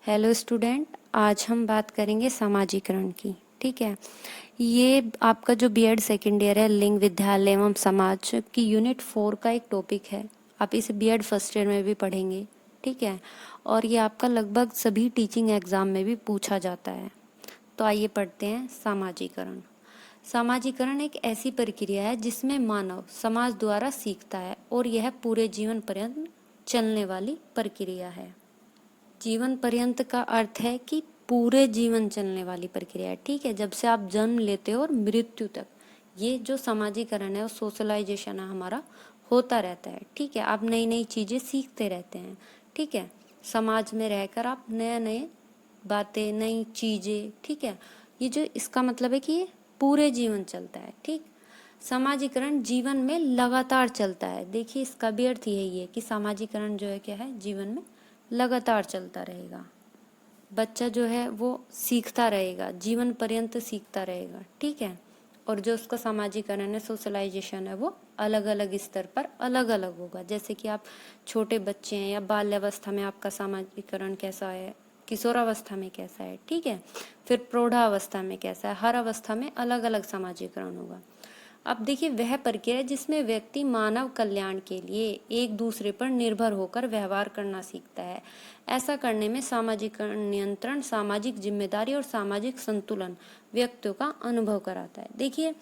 Hello student, आज हम बात करेंगे समाजीकरण की। ठीक है, ये आपका जो बीएड सेकेंड ईयर है, लिंग, विद्यालय एवं समाज की यूनिट 4 का एक टॉपिक है। आप इसे बीएड फर्स्ट ईयर में भी पढ़ेंगे। ठीक है, और ये आपका लगभग सभी टीचिंग एग्जाम में भी पूछा जाता है। तो आइए पढ़ते हैं समाजीकरण। समाजीकरण एक ऐसी प्रक्रिया है जिसमें मानव समाज द्वारा सीखता है और यह पूरे जीवन पर्यंत चलने वाली प्रक्रिया है। जीवन पर्यंत का अर्थ है कि पूरे जीवन चलने वाली प्रक्रिया है। ठीक है, जब से आप जन्म लेते हो और मृत्यु तक ये जो समाजीकरण है, वो सोशलाइजेशन है हमारा, होता रहता है। ठीक है, आप नई नई चीजें सीखते रहते हैं। ठीक है, समाज में रहकर आप नए नए बातें, नई चीजें, ठीक है, ये जो इसका मतलब है कि ये पूरे जीवन चलता है। ठीक, समाजीकरण जीवन में लगातार चलता है। देखिए, इसका भी अर्थ यही है कि समाजीकरण जो है क्या है, जीवन में लगातार चलता रहेगा। बच्चा जो है वो सीखता रहेगा, जीवन पर्यंत सीखता रहेगा। ठीक है, और जो उसका समाजीकरण है, सोशलाइजेशन है, वो अलग अलग स्तर पर अलग अलग होगा। जैसे कि आप छोटे बच्चे हैं या बाल्यावस्था में आपका समाजीकरण कैसा है, किशोरावस्था में कैसा है, ठीक है, फिर प्रौढ़ावस्था में कैसा है, हर अवस्था में अलग अलग समाजीकरण होगा। अब देखिए, वह प्रक्रिया जिसमें व्यक्ति मानव कल्याण के लिए एक दूसरे पर निर्भर होकर व्यवहार करना सीखता है। ऐसा करने में सामाजिक नियंत्रण, सामाजिक जिम्मेदारी और सामाजिक संतुलन व्यक्तियों का अनुभव कराता है। देखिए,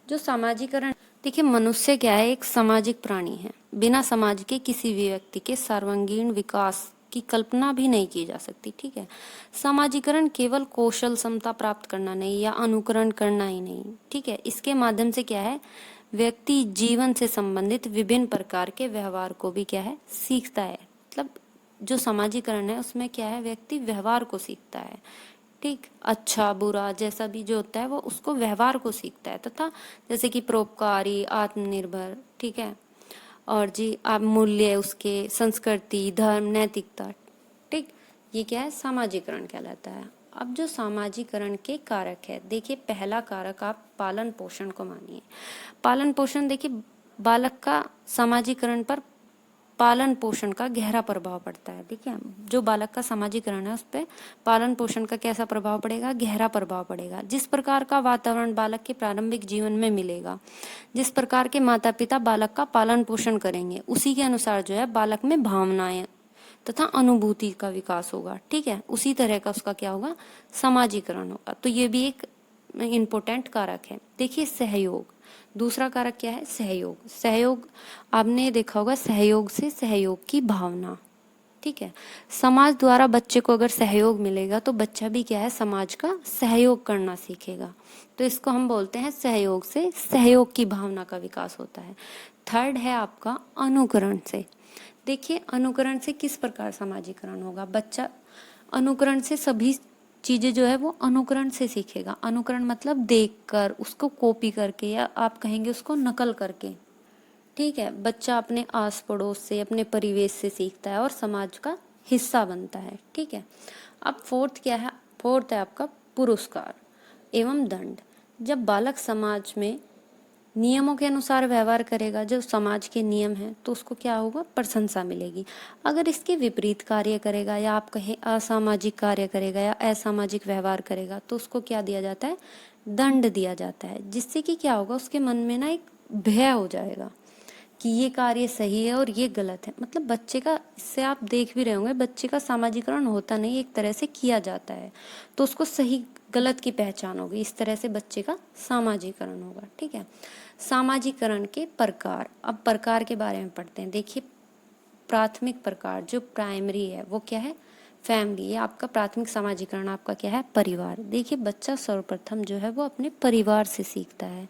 जो सामाजिकरण, देखिए मनुष्य क्या है, एक सामाजिक प्राणी है। बिना समाज के किसी भी व्यक्ति के सर्वांगीण विकास की कल्पना भी नहीं की जा सकती। ठीक है, समाजीकरण केवल कौशल क्षमता प्राप्त करना नहीं या अनुकरण करना ही नहीं। ठीक है, इसके माध्यम से क्या है, व्यक्ति जीवन से संबंधित विभिन्न प्रकार के व्यवहार को भी क्या है, सीखता है। मतलब जो समाजीकरण है उसमें क्या है, व्यक्ति व्यवहार को सीखता है। ठीक, अच्छा बुरा जैसा भी जो होता है वो उसको व्यवहार को सीखता है, तथा जैसे कि परोपकारी, आत्मनिर्भर, ठीक है, और जी आप मूल्य, उसके संस्कृति, धर्म, नैतिकता। ठीक, ये क्या है, सामाजिकरण कहलाता है। अब जो सामाजिकरण के कारक है, देखिए पहला कारक आप पालन पोषण को मानिए। पालन पोषण, देखिए बालक का समाजीकरण पर पालन पोषण का गहरा प्रभाव पड़ता है। देखिए, जो बालक का समाजीकरण है उस पर पालन पोषण का कैसा प्रभाव पड़ेगा, गहरा प्रभाव पड़ेगा। जिस प्रकार का वातावरण बालक के प्रारंभिक जीवन में मिलेगा, जिस प्रकार के माता पिता बालक का पालन पोषण करेंगे, उसी के अनुसार जो है बालक में भावनाएं तथा अनुभूति का विकास होगा। ठीक है, उसी तरह का उसका क्या होगा, समाजीकरण होगा। तो ये भी एक इम्पोर्टेंट कारक है। देखिए, सहयोग, दूसरा कारक क्या है, सहयोग। सहयोग आपने देखा होगा, सहयोग से सहयोग की भावना। ठीक है, समाज द्वारा बच्चे को अगर सहयोग मिलेगा तो बच्चा भी क्या है, समाज का सहयोग करना सीखेगा। तो इसको हम बोलते हैं सहयोग से सहयोग की भावना का विकास होता है। थर्ड है आपका अनुकरण से। देखिए, अनुकरण से किस प्रकार समाजीकरण होगा, बच्चा अनुकरण से सभी चीजें जो है वो अनुकरण से सीखेगा। अनुकरण मतलब देखकर, उसको कॉपी करके, या आप कहेंगे उसको नकल करके। ठीक है, बच्चा अपने आस पड़ोस से, अपने परिवेश से सीखता है और समाज का हिस्सा बनता है। ठीक है, अब फोर्थ क्या है, फोर्थ है आपका पुरस्कार एवं दंड। जब बालक समाज में नियमों के अनुसार व्यवहार करेगा, जो समाज के नियम हैं, तो उसको क्या होगा, प्रशंसा मिलेगी। अगर इसके विपरीत कार्य करेगा, या आप कहें असामाजिक कार्य करेगा या असामाजिक व्यवहार करेगा, तो उसको क्या दिया जाता है, दंड दिया जाता है। जिससे कि क्या होगा, उसके मन में ना एक भय हो जाएगा कि ये कार्य सही है और ये गलत है। मतलब बच्चे का, इससे आप देख भी रहे होंगे, बच्चे का सामाजिकरण होता नहीं, एक तरह से किया जाता है, तो उसको सही गलत की पहचान होगी। इस तरह से बच्चे का सामाजिकरण होगा। ठीक है, सामाजिकरण के प्रकार, अब प्रकार के बारे में पढ़ते हैं। देखिए, प्राथमिक प्रकार जो प्राइमरी है वो क्या है, फैमिली। ये आपका प्राथमिक समाजीकरण आपका क्या है, परिवार। देखिए, बच्चा सर्वप्रथम जो है वो अपने परिवार से सीखता है,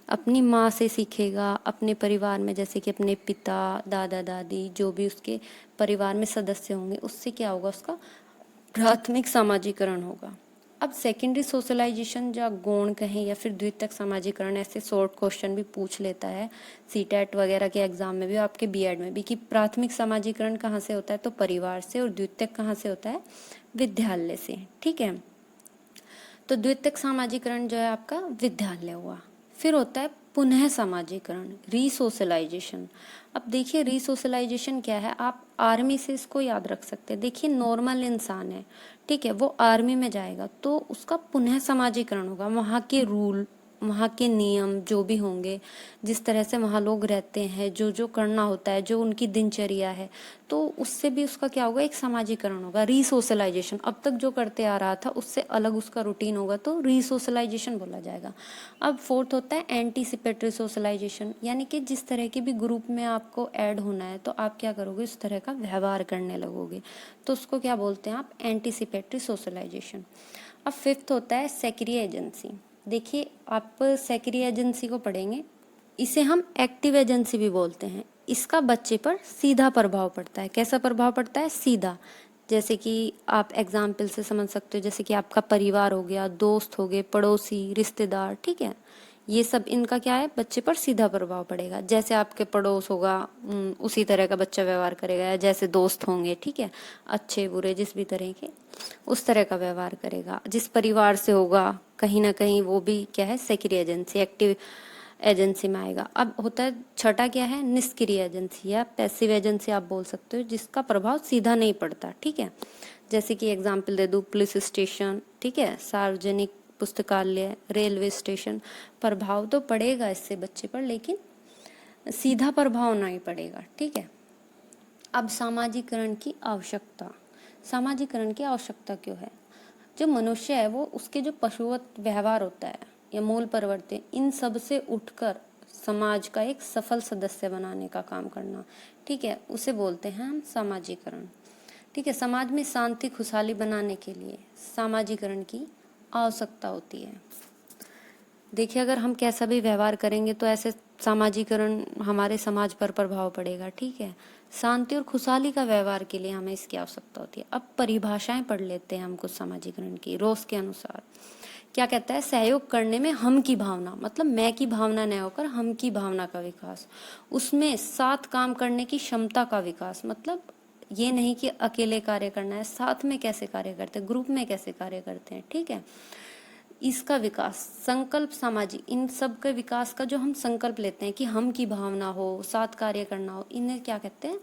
अपनी माँ से सीखेगा, अपने परिवार में जैसे कि अपने पिता, दादा दादी, जो भी उसके परिवार में सदस्य होंगे, उससे क्या होगा, उसका प्राथमिक समाजीकरण होगा। अब सेकेंडरी सोशलाइजेशन, या गौण कहें या फिर द्वितीयक समाजीकरण, ऐसे शॉर्ट क्वेश्चन भी पूछ लेता है सीटेट वगैरह के एग्जाम में भी, आपके बीएड में भी, कि प्राथमिक समाजीकरण कहाँ से होता है, तो परिवार से, और द्वितीयक कहाँ से होता है, विद्यालय से। ठीक है, तो द्वितीयक समाजीकरण जो है आपका विद्यालय हुआ। फिर होता है पुनः समाजीकरण, रीसोशलाइजेशन। अब देखिए रीसोशलाइजेशन क्या है, आप आर्मी से इसको याद रख सकते हैं। देखिए नॉर्मल इंसान है, ठीक है, वो आर्मी में जाएगा तो उसका पुनः समाजीकरण होगा। वहाँ के रूल, वहाँ के नियम जो भी होंगे, जिस तरह से वहाँ लोग रहते हैं, जो जो करना होता है, जो उनकी दिनचर्या है, तो उससे भी उसका क्या होगा, एक समाजीकरण होगा, रीसोशलाइजेशन। अब तक जो करते आ रहा था उससे अलग उसका रूटीन होगा, तो रीसोशलाइजेशन बोला जाएगा। अब फोर्थ होता है एंटीसिपेटरी सोशलाइजेशन, यानी कि जिस तरह के भी ग्रुप में आपको ऐड होना है तो आप क्या करोगे, उस तरह का व्यवहार करने लगोगे, तो उसको क्या बोलते हैं आप, एंटीसिपेटरी सोशलाइजेशन। अब फिफ्थ होता है सेक्रिय एजेंसी। देखिए आप सेक्रिय एजेंसी को पढ़ेंगे, इसे हम एक्टिव एजेंसी भी बोलते हैं। इसका बच्चे पर सीधा प्रभाव पड़ता है। कैसा प्रभाव पड़ता है, सीधा। जैसे कि आप एग्जाम्पल से समझ सकते हो, जैसे कि आपका परिवार हो गया, दोस्त हो गए, पड़ोसी, रिश्तेदार, ठीक है, ये सब इनका क्या है, बच्चे पर सीधा प्रभाव पड़ेगा। जैसे आपके पड़ोस होगा उसी तरह का बच्चा व्यवहार करेगा, या जैसे दोस्त होंगे, ठीक है, अच्छे बुरे जिस भी तरह के, उस तरह का व्यवहार करेगा। जिस परिवार से होगा कहीं ना कहीं वो भी क्या है, सेक्रिय एजेंसी, एक्टिव एजेंसी में आएगा। अब होता है छठा क्या है, निष्क्रिय एजेंसी या पैसिव एजेंसी आप बोल सकते हो, जिसका प्रभाव सीधा नहीं पड़ता, ठीक है। जैसे कि एग्जाम्पल दे दूं, पुलिस स्टेशन, ठीक है, सार्वजनिक पुस्तकालय, रेलवे स्टेशन, प्रभाव तो पड़ेगा इससे बच्चे पर, लेकिन सीधा प्रभाव नहीं पड़ेगा, ठीक है। अब सामाजिकरण की आवश्यकता। सामाजिकरण की आवश्यकता क्यों है, जो मनुष्य है वो उसके जो पशुवत व्यवहार होता है या मूल प्रवृत्ति, इन सब से उठकर समाज का एक सफल सदस्य बनाने का काम करना, ठीक है, उसे बोलते हैं हम सामाजिकरण, ठीक है। समाज में शांति खुशहाली बनाने के लिए सामाजिकरण की आवश्यकता होती है। देखिए अगर हम कैसा भी व्यवहार करेंगे तो ऐसे सामाजिकरण हमारे समाज पर प्रभाव पड़ेगा, ठीक है। शांति और खुशहाली का व्यवहार के लिए हमें इसकी आवश्यकता होती है। अब परिभाषाएं पढ़ लेते हैं हम कुछ सामाजिकरण की। रोस के अनुसार क्या कहता है, सहयोग करने में हम की भावना, मतलब मैं की भावना न होकर हम की भावना का विकास, उसमें साथ काम करने की क्षमता का विकास, मतलब ये नहीं कि अकेले कार्य करना है, साथ में कैसे कार्य करते हैं, ग्रुप में कैसे कार्य करते हैं, ठीक है, इसका विकास। संकल्प सामाजिक, इन सब के विकास का जो हम संकल्प लेते हैं कि हम की भावना हो, साथ कार्य करना हो, इन्हें क्या कहते हैं,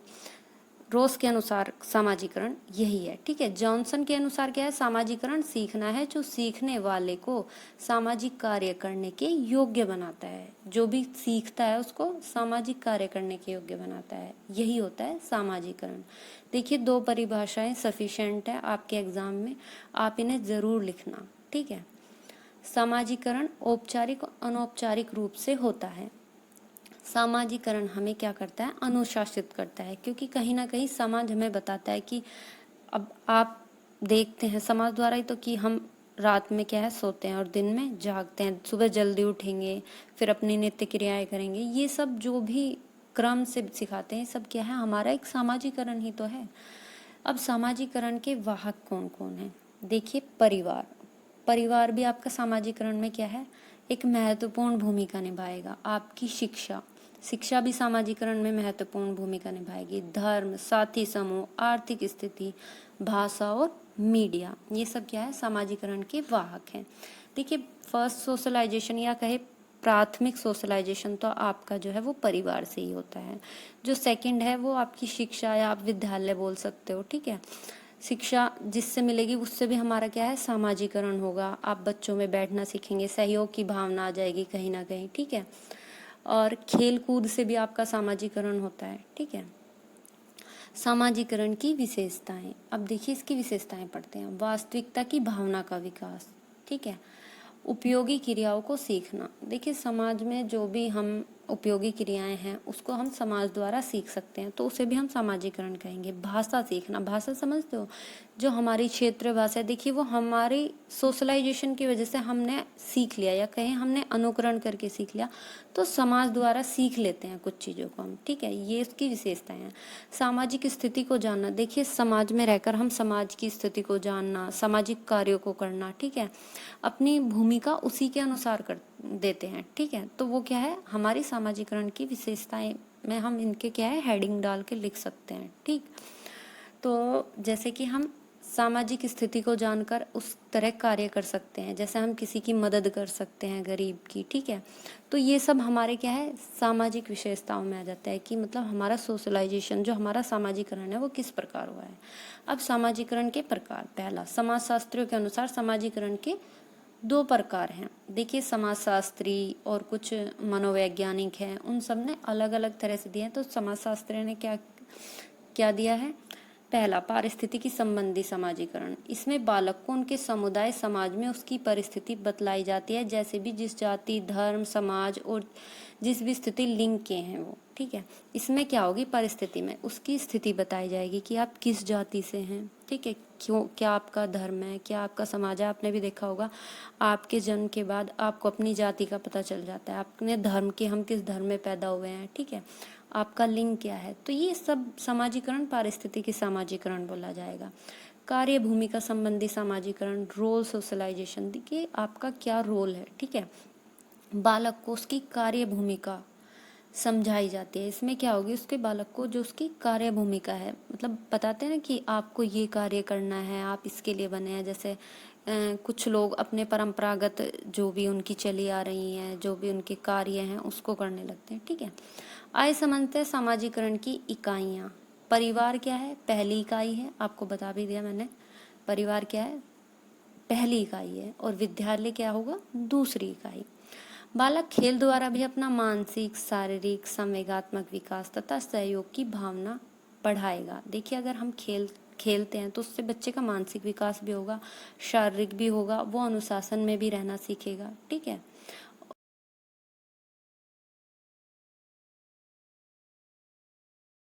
रोस के अनुसार सामाजिकरण यही है, ठीक है। जॉनसन के अनुसार क्या है, सामाजिकरण सीखना है जो सीखने वाले को सामाजिक कार्य करने के योग्य बनाता है। जो भी सीखता है उसको सामाजिक कार्य करने के योग्य बनाता है, यही होता है सामाजिकरण। देखिए दो परिभाषाएं सफिशिएंट है आपके एग्जाम में, आप इन्हें जरूर लिखना, ठीक है। सामाजिकरण औपचारिक और अनौपचारिक रूप से होता है। सामाजिकरण हमें क्या करता है, अनुशासित करता है, क्योंकि कहीं ना कहीं समाज हमें बताता है कि अब आप देखते हैं समाज द्वारा ही तो, कि हम रात में क्या है सोते हैं और दिन में जागते हैं, सुबह जल्दी उठेंगे, फिर अपनी नित्य क्रियाएं करेंगे, ये सब जो भी क्रम से सिखाते हैं सब क्या है, हमारा एक सामाजिकरण ही तो है। अब सामाजिकरण के वाहक कौन कौन है, देखिए परिवार। परिवार भी आपका सामाजिकरण में क्या है, एक महत्वपूर्ण भूमिका निभाएगा। आपकी शिक्षा, शिक्षा भी सामाजिकरण में महत्वपूर्ण भूमिका निभाएगी। धर्म, साथी समूह, आर्थिक स्थिति, भाषा और मीडिया, ये सब क्या है, सामाजिकरण के वाहक हैं। देखिए फर्स्ट सोशलाइजेशन या कहे प्राथमिक सोशलाइजेशन तो आपका जो है वो परिवार से ही होता है। जो सेकंड है वो आपकी शिक्षा या आप विद्यालय बोल सकते हो, ठीक है। शिक्षा जिससे मिलेगी उससे भी हमारा क्या है, सामाजिकरण होगा। आप बच्चों में बैठना सीखेंगे, सहयोग की भावना आ जाएगी कहीं ना कहीं, ठीक है। और खेल कूद से भी आपका सामाजिकरण होता है, ठीक है। सामाजिकरण की विशेषताएं, अब देखिए इसकी विशेषताएं पढ़ते हैं। वास्तविकता की भावना का विकास, ठीक है। उपयोगी क्रियाओं को सीखना, देखिए समाज में जो भी हम उपयोगी क्रियाएं हैं उसको हम समाज द्वारा सीख सकते हैं, तो उसे भी हम सामाजिकरण कहेंगे। भाषा सीखना, भाषा समझते हो, जो हमारी क्षेत्रीय भाषा है, देखिए वो हमारी सोशलाइजेशन की वजह से हमने सीख लिया, या कहें हमने अनुकरण करके सीख लिया, तो समाज द्वारा सीख लेते हैं कुछ चीज़ों को हम, ठीक है, ये इसकी विशेषताएं हैं। सामाजिक स्थिति को जानना, देखिए समाज में रहकर हम समाज की स्थिति को जानना, सामाजिक कार्यों को करना, ठीक है, अपनी भूमिका उसी के अनुसार कर देते हैं, ठीक है, तो वो क्या है, हमारी सामाजिकरण की विशेषताएं में हम इनके क्या है हेडिंग डाल के लिख सकते हैं, ठीक। तो जैसे कि हम सामाजिक स्थिति को जानकर उस तरह कार्य कर सकते हैं, जैसे हम किसी की मदद कर सकते हैं, गरीब की, ठीक है। तो ये सब हमारे क्या है, सामाजिक विशेषताओं में आ जाता है कि मतलब हमारा सोशलाइजेशन, जो हमारा सामाजिकरण है वो किस प्रकार हुआ है। अब सामाजिकरण के प्रकार, पहला, समाजशास्त्रियों के अनुसार सामाजिकरण के 2 प्रकार हैं। देखिए, समाजशास्त्री और कुछ मनोवैज्ञानिक हैं, उन सब ने अलग अलग तरह से दिए हैं। तो समाजशास्त्री ने क्या क्या दिया है। पहला, पारिस्थितिकी संबंधी समाजीकरण। इसमें बालक को उनके समुदाय समाज में उसकी परिस्थिति बतलाई जाती है, जैसे भी जिस जाति, धर्म, समाज और जिस भी स्थिति लिंग के हैं वो, ठीक है। इसमें क्या होगी, परिस्थिति में उसकी स्थिति बताई जाएगी कि आप किस जाति से हैं, ठीक है, क्यों, क्या आपका धर्म है, क्या आपका समाज है। आपने भी देखा होगा, आपके जन्म के बाद आपको अपनी जाति का पता चल जाता है, अपने धर्म के, हम किस धर्म में पैदा हुए हैं, ठीक है, आपका लिंग क्या है। तो ये सब समाजीकरण, पारिस्थितिकी समाजीकरण बोला जाएगा। कार्य भूमिका संबंधी समाजीकरण, रोल सोशलाइजेशन। देखिए आपका क्या रोल है, ठीक है, बालक को उसकी कार्य भूमिका समझाई जाती है। इसमें क्या होगी, उसके बालक को जो उसकी कार्य भूमिका है, मतलब बताते हैं ना कि आपको ये कार्य करना है, आप इसके लिए बने हैं। जैसे कुछ लोग अपने परंपरागत जो भी उनकी चली आ रही हैं, जो भी उनके कार्य हैं, उसको करने लगते हैं, ठीक है। आइए समझते हैं समाजीकरण की इकाइयाँ। परिवार क्या है, पहली इकाई है, आपको बता भी दिया मैंने। परिवार क्या है, पहली इकाई है, और विद्यालय क्या होगा, दूसरी इकाई। बालक खेल द्वारा भी अपना मानसिक, शारीरिक, संवेगात्मक विकास तथा सहयोग की भावना बढ़ाएगा। देखिए, अगर हम खेलते हैं तो उससे बच्चे का मानसिक विकास भी होगा, शारीरिक भी होगा, वो अनुशासन में भी रहना सीखेगा, ठीक है।